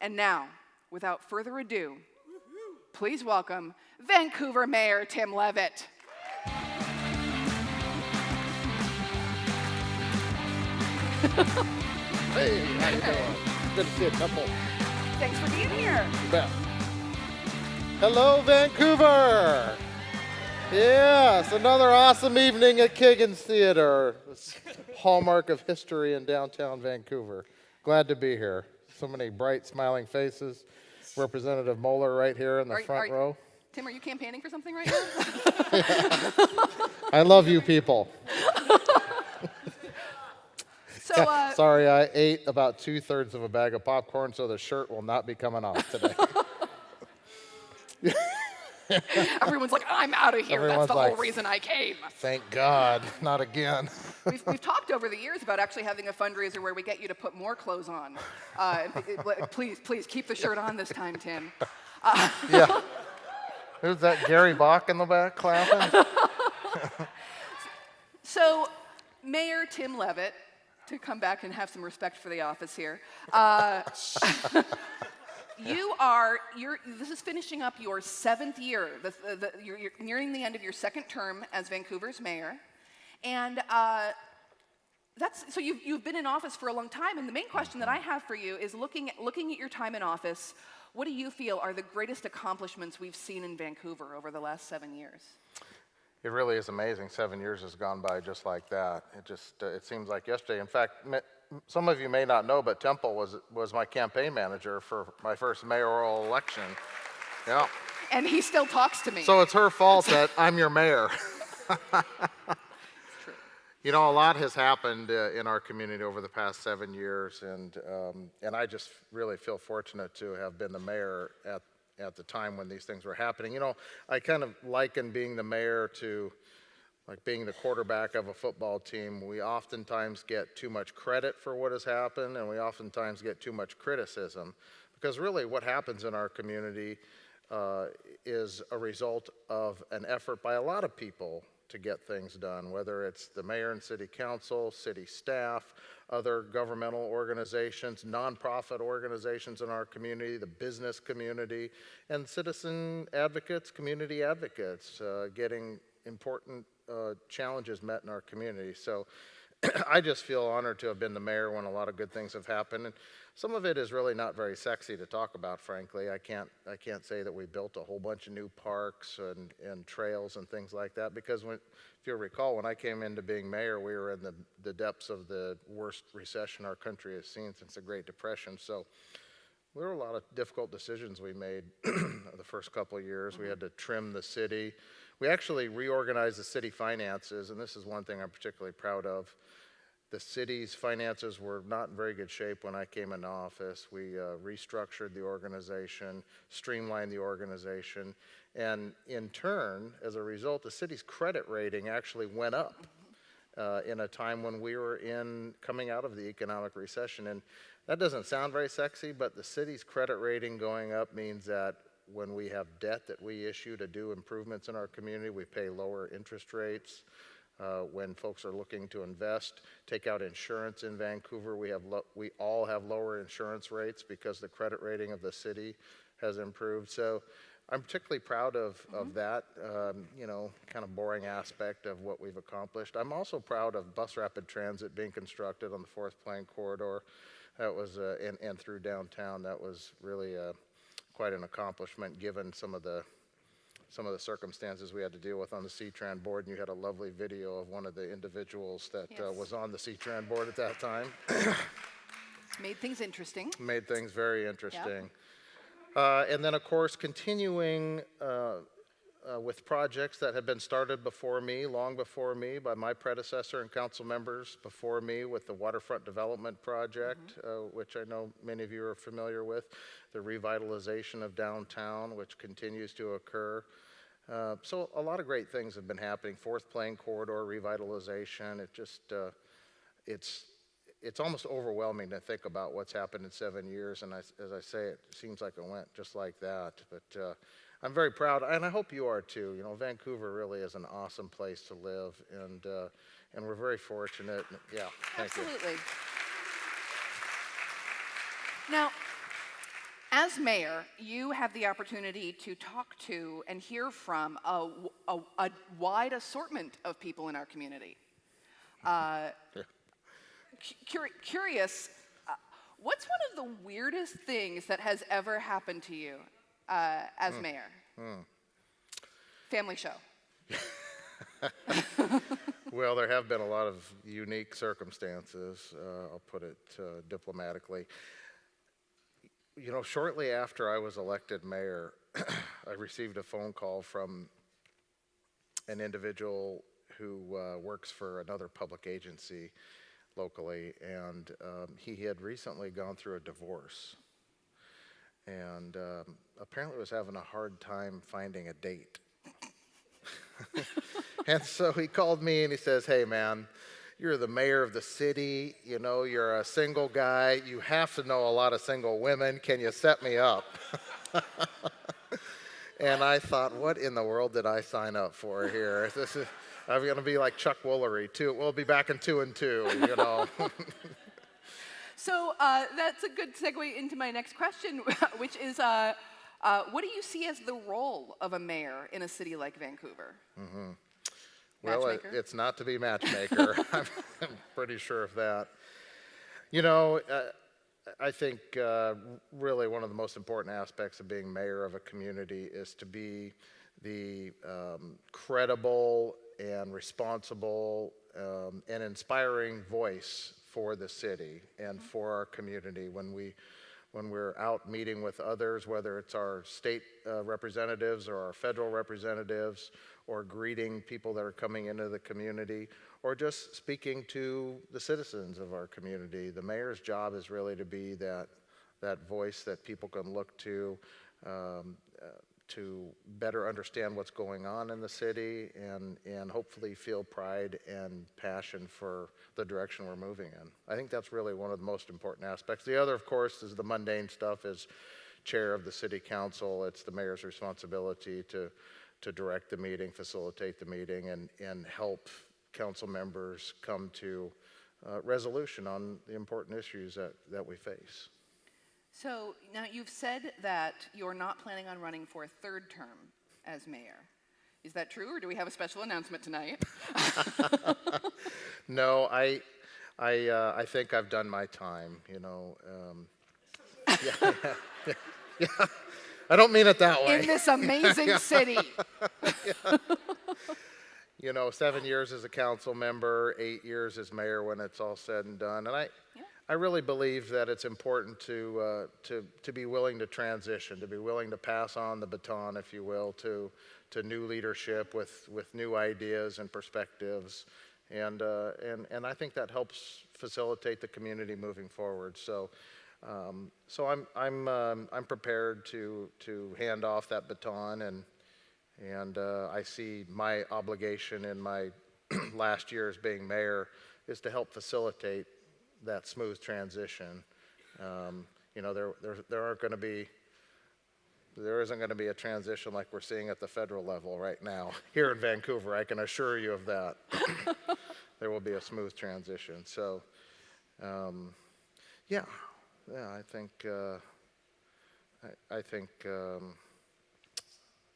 And now, without further ado, please welcome Vancouver Mayor Tim Leavitt. Hey, how you doing? Good to see a couple. Thanks for being here. You bet. Hello, Vancouver. Yes, another awesome evening at Kagan's Theater. This hallmark of history in downtown Vancouver. Glad to be here. So many bright, smiling faces. Representative Moeller right here in the front row. Tim, are you campaigning for something right now? I love you people. So, Sorry, I ate about 2/3 of a bag of popcorn, so the shirt will not be coming off today. everyone's like, I'm out of here. Everyone's That's the like, whole reason I came. Thank God, not again. We've talked over the years about actually having a fundraiser where we get you to put more clothes on. Please keep the shirt on this time, Tim. Yeah. Who's that Gary Bach in the back clapping? So, Mayor Tim Leavitt, to come back and have some respect for the office here. This is finishing up your 7th year. You're nearing the end of your 2nd term as Vancouver's mayor. And so you've been in office for a long time. And the main question that I have for you is looking at your time in office, what do you feel are the greatest accomplishments we've seen in Vancouver over the last 7 years? It really is amazing. 7 years has gone by just like that. It seems like yesterday. In fact, some of you may not know, but Temple was my campaign manager for my first mayoral election. Yeah. And he still talks to me. So it's her fault that I'm your mayor. True. You know, a lot has happened in our community over the past 7 years, and I just really feel fortunate to have been the mayor at the time when these things were happening. You know, I kind of liken being the mayor to like being the quarterback of a football team. We oftentimes get too much credit for what has happened, and we oftentimes get too much criticism, because really what happens in our community is a result of an effort by a lot of people to get things done, whether it's the mayor and city council, city staff, other governmental organizations, nonprofit organizations in our community, the business community, and citizen advocates, community advocates, getting important challenges met in our community. So I just feel honored to have been the mayor when a lot of good things have happened. And some of it is really not very sexy to talk about, frankly. I can't say that we built a whole bunch of new parks and trails and things like that, because if you'll recall, when I came into being mayor, we were in the depths of the worst recession our country has seen since the Great Depression. So there were a lot of difficult decisions we made the first couple of years. We had to trim the city. We actually reorganized the city finances, and this is one thing I'm particularly proud of. The city's finances were not in very good shape when I came into office. We restructured the organization, streamlined the organization, and in turn, as a result, the city's credit rating actually went up in a time when we were coming out of the economic recession. And that doesn't sound very sexy, but the city's credit rating going up means that when we have debt that we issue to do improvements in our community, we pay lower interest rates. When folks are looking to invest, take out insurance in Vancouver, we all have lower insurance rates because the credit rating of the city has improved. So I'm particularly proud of that, kind of boring aspect of what we've accomplished. I'm also proud of bus rapid transit being constructed on the 4th Plane Corridor. That was, and through downtown, that was really quite an accomplishment given some of the circumstances we had to deal with on the C-Tran board, and you had a lovely video of one of the individuals that was on the C-Tran board at that time. Made things interesting. Made things very interesting. Yep. And then, of course, continuing with projects that had been started before me, long before me, by my predecessor and council members before me, with the Waterfront Development Project, which I know many of you are familiar with, the revitalization of downtown, which continues to occur. So a lot of great things have been happening. 4th Plane Corridor revitalization, it's almost overwhelming to think about what's happened in 7 years, and as I say, it seems like it went just like that. But I'm very proud, and I hope you are too. You know, Vancouver really is an awesome place to live, and we're very fortunate. Yeah, thank you. Absolutely. Now, as mayor, you have the opportunity to talk to and hear from a wide assortment of people in our community. Yeah. Curious, what's one of the weirdest things that has ever happened to you as mayor? Family show. Well, there have been a lot of unique circumstances, I'll put it diplomatically. You know, shortly after I was elected mayor, I received a phone call from an individual who works for another public agency locally, and he had recently gone through a divorce, and apparently was having a hard time finding a date. And so he called me and he says, "Hey man, you're the mayor of the city, you know, you're a single guy, you have to know a lot of single women, can you set me up?" And I thought, what in the world did I sign up for here? I'm going to be like Chuck Woolery, we'll be back in 2 and 2, you know. So that's a good segue into my next question, which is, what do you see as the role of a mayor in a city like Vancouver? Well, Matchmaker? it's not to be matchmaker. I'm pretty sure of that. You know, I think really one of the most important aspects of being mayor of a community is to be the credible and responsible and inspiring voice for the city and for our community when we're out meeting with others, whether it's our state representatives or our federal representatives, or greeting people that are coming into the community, or just speaking to the citizens of our community. The mayor's job is really to be that voice that people can look to better understand what's going on in the city and hopefully feel pride and passion for the direction we're moving in. I think that's really one of the most important aspects. The other, of course, is the mundane stuff. As chair of the city council, it's the mayor's responsibility to direct the meeting, facilitate the meeting, and help council members come to resolution on the important issues that we face. So now you've said that you're not planning on running for a third term as mayor. Is that true, or do we have a special announcement tonight? No, I think I've done my time, you know. Yeah. I don't mean it that way. In this amazing city. You know, 7 years as a council member, 8 years as mayor when it's all said and done. And I really believe that it's important to be willing to transition, to be willing to pass on the baton, if you will, to new leadership with new ideas and perspectives. And I think that helps facilitate the community moving forward. So I'm prepared to hand off that baton, and I see my obligation in my last year as being mayor is to help facilitate that smooth transition. You know, there isn't going to be a transition like we're seeing at the federal level right now here in Vancouver. I can assure you of that. There will be a smooth transition. So, yeah, I think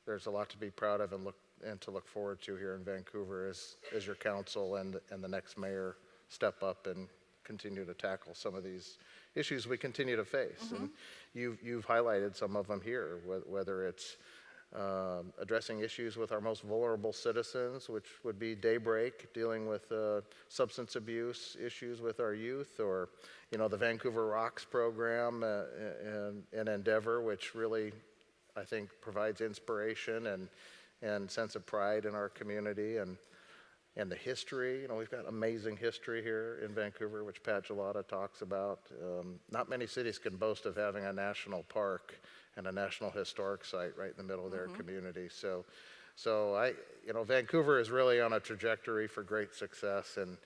there's a lot to be proud of and to look forward to here in Vancouver as your council and the next mayor step up and continue to tackle some of these issues we continue to face. And you've highlighted some of them here, whether it's addressing issues with our most vulnerable citizens, which would be Daybreak, dealing with substance abuse issues with our youth, or, you know, the Vancouver Rocks program and Endeavor, which really, I think, provides inspiration and sense of pride in our community, and the history. You know, we've got amazing history here in Vancouver, which Pat Gelada talks about. Not many cities can boast of having a national park and a national historic site right in the middle of their community. So Vancouver is really on a trajectory for great success, and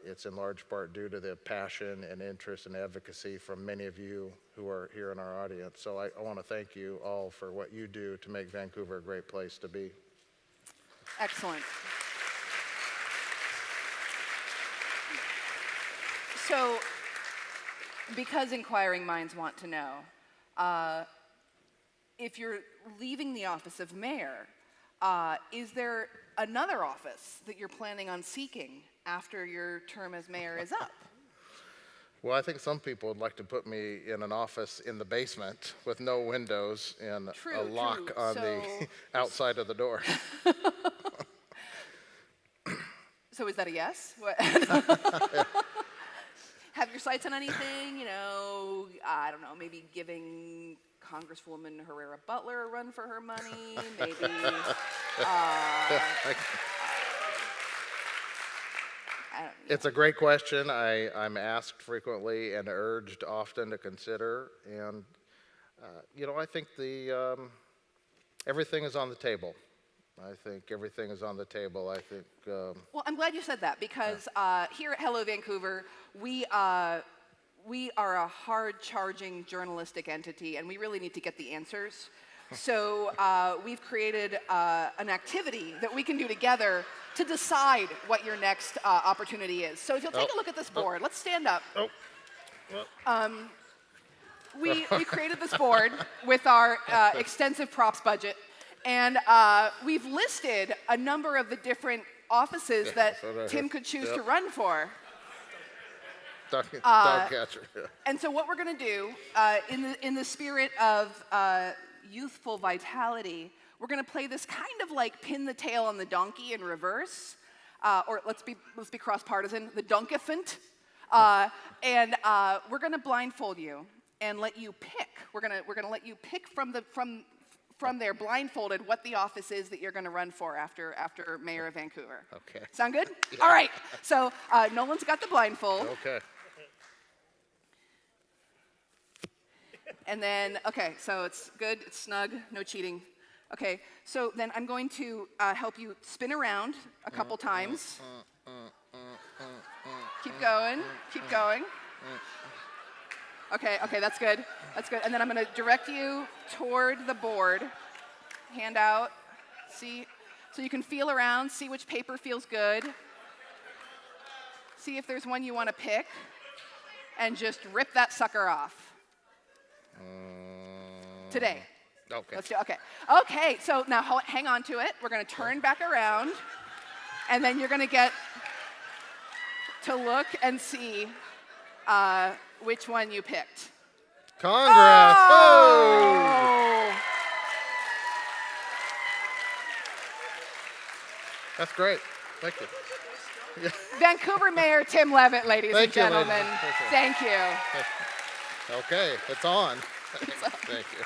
it's in large part due to the passion and interest and advocacy from many of you who are here in our audience. So I want to thank you all for what you do to make Vancouver a great place to be. Excellent. So, because inquiring minds want to know, if you're leaving the office of mayor, is there another office that you're planning on seeking after your term as mayor is up? Well, I think some people would like to put me in an office in the basement with no windows and a lock on the outside of the door. So is that a yes? What? Have your sights on anything? You know, I don't know, maybe giving Congresswoman Herrera Butler a run for her money, maybe. It's a great question. I'm asked frequently and urged often to consider. And, I think everything is on the table. I think everything is on the table. I think. Well, I'm glad you said that because here at Hello Vancouver, we are a hard-charging journalistic entity, and we really need to get the answers. So we've created an activity that we can do together to decide what your next opportunity is. So if you'll take a look at this board, let's stand up. We created this board with our extensive props budget, and we've listed a number of the different offices that Tim could choose to run for. Dog catcher. And so what we're going to do, in the spirit of youthful vitality, we're going to play this kind of like pin the tail on the donkey in reverse, or let's be cross-partisan, the donkephant. And we're going to blindfold you and let you pick. We're going to let you pick from there, blindfolded, what the office is that you're going to run for after Mayor of Vancouver. Okay. Sound good? Yeah. All right. So Nolan's got the blindfold. Okay. And then, okay, so it's good, it's snug, no cheating. Okay, so then I'm going to help you spin around a couple times. Keep going, keep going. Okay, that's good, that's good. And then I'm gonna direct you toward the board. Hand out, see, so you can feel around, see which paper feels good. See if there's one you wanna pick, and just rip that sucker off. Today. Okay. Let's do. Okay. So now hang on to it. We're going to turn back around, and then you're going to get to look and see which one you picked. Congress. Oh! That's great. Thank you. Vancouver Mayor Tim Leavitt, ladies and gentlemen. Ladies. Thank you. Okay, it's on. Thank you.